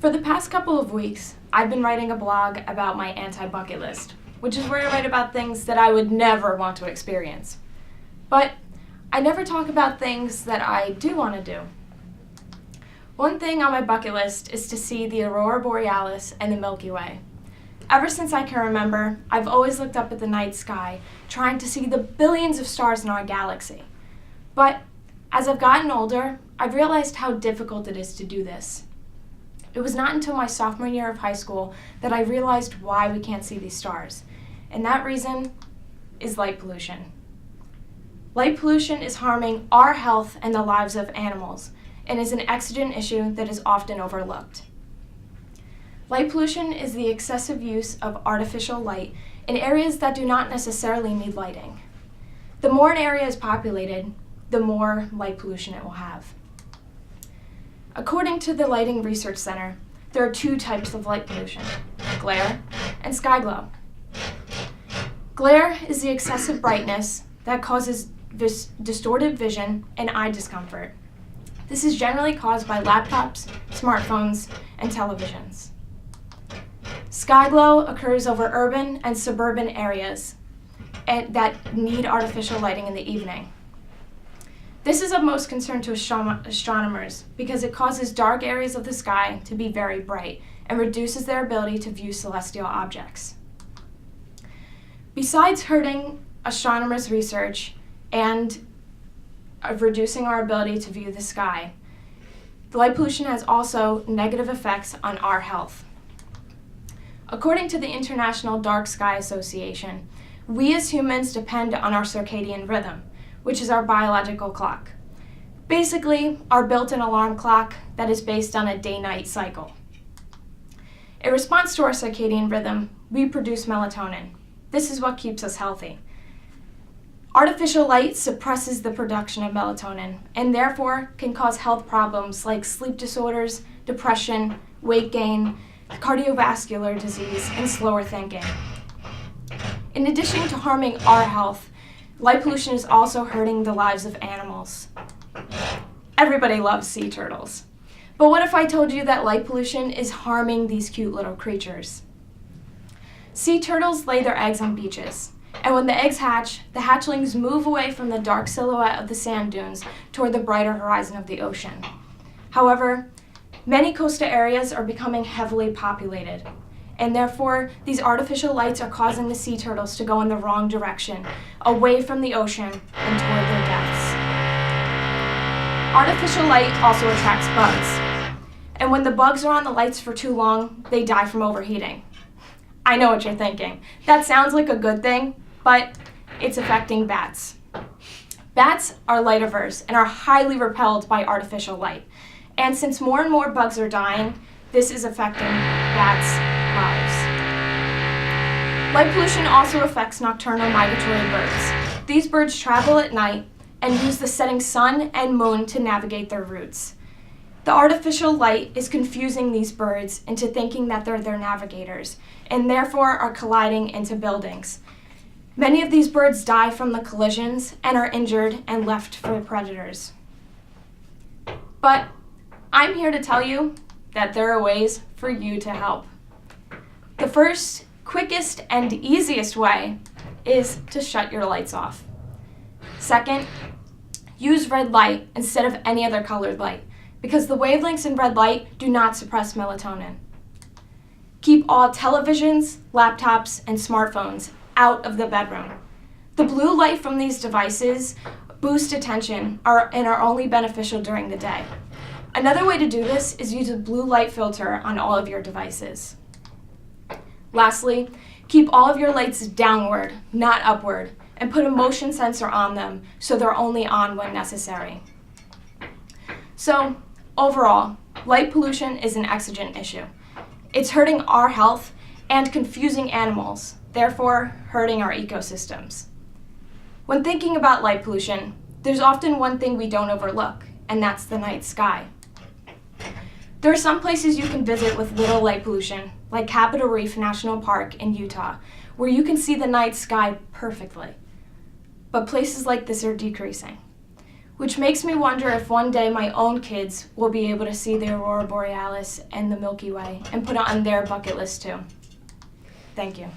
For the past couple of weeks, I've been writing a blog about my anti-bucket list, which is where I write about things that I would never want to experience. But I never talk about things that I do want to do. One thing on my bucket list is to see the Aurora Borealis and the Milky Way. Ever since I can remember, I've always looked up at the night sky, trying to see the billions of stars in our galaxy. But as I've gotten older, I've realized how difficult it is to do this. It was not until my sophomore year of high school that I realized why we can't see these stars. And that reason is light pollution. Light pollution is harming our health and the lives of animals, and is an exigent issue that is often overlooked. Light pollution is the excessive use of artificial light in areas that do not necessarily need lighting. The more an area is populated, the more light pollution it will have. According to the Lighting Research Center, there are two types of light pollution: glare and sky glow. Glare is the excessive brightness that causes distorted vision and eye discomfort. This is generally caused by laptops, smartphones, and televisions. Sky glow occurs over urban and suburban areas that need artificial lighting in the evening. This is of most concern to astronomers because it causes dark areas of the sky to be very bright and reduces their ability to view celestial objects. Besides hurting astronomers' research and reducing our ability to view the sky, the light pollution has also negative effects on our health. According to the International Dark Sky Association, we as humans depend on our circadian rhythm, which is our biological clock. Basically, our built-in alarm clock that is based on a day-night cycle. In response to our circadian rhythm, we produce melatonin. This is what keeps us healthy. Artificial light suppresses the production of melatonin and therefore can cause health problems like sleep disorders, depression, weight gain, cardiovascular disease, and slower thinking. In addition to harming our health, light pollution is also hurting the lives of animals. Everybody loves sea turtles. But what if I told you that light pollution is harming these cute little creatures? Sea turtles lay their eggs on beaches, and when the eggs hatch, the hatchlings move away from the dark silhouette of the sand dunes toward the brighter horizon of the ocean. However, many coastal areas are becoming heavily populated, and therefore these artificial lights are causing the sea turtles to go in the wrong direction, away from the ocean and toward their deaths. Artificial light also attracts bugs, and when the bugs are on the lights for too long, they die from overheating. I know what you're thinking. That sounds like a good thing, but it's affecting bats. Bats are light averse and are highly repelled by artificial light. And since more and more bugs are dying, this is affecting bats' lives. Light pollution also affects nocturnal migratory birds. These birds travel at night and use the setting sun and moon to navigate their routes. The artificial light is confusing these birds into thinking that they're their navigators, and therefore are colliding into buildings. Many of these birds die from the collisions and are injured and left for predators. But I'm here to tell you that there are ways for you to help. The first, quickest, and easiest way is to shut your lights off. Second, use red light instead of any other colored light, because the wavelengths in red light do not suppress melatonin. Keep all televisions, laptops, and smartphones out of the bedroom. The blue light from these devices boost attention and are only beneficial during the day. Another way to do this is use a blue light filter on all of your devices. Lastly, keep all of your lights downward, not upward, and put a motion sensor on them so they're only on when necessary. So, overall, light pollution is an exigent issue. It's hurting our health and confusing animals, therefore hurting our ecosystems. When thinking about light pollution, there's often one thing we don't overlook, and that's the night sky. There are some places you can visit with little light pollution, like Capitol Reef National Park in Utah, where you can see the night sky perfectly. But places like this are decreasing. which makes me wonder if one day my own kids will be able to see the Aurora Borealis and the Milky Way and put it on their bucket list too. Thank you.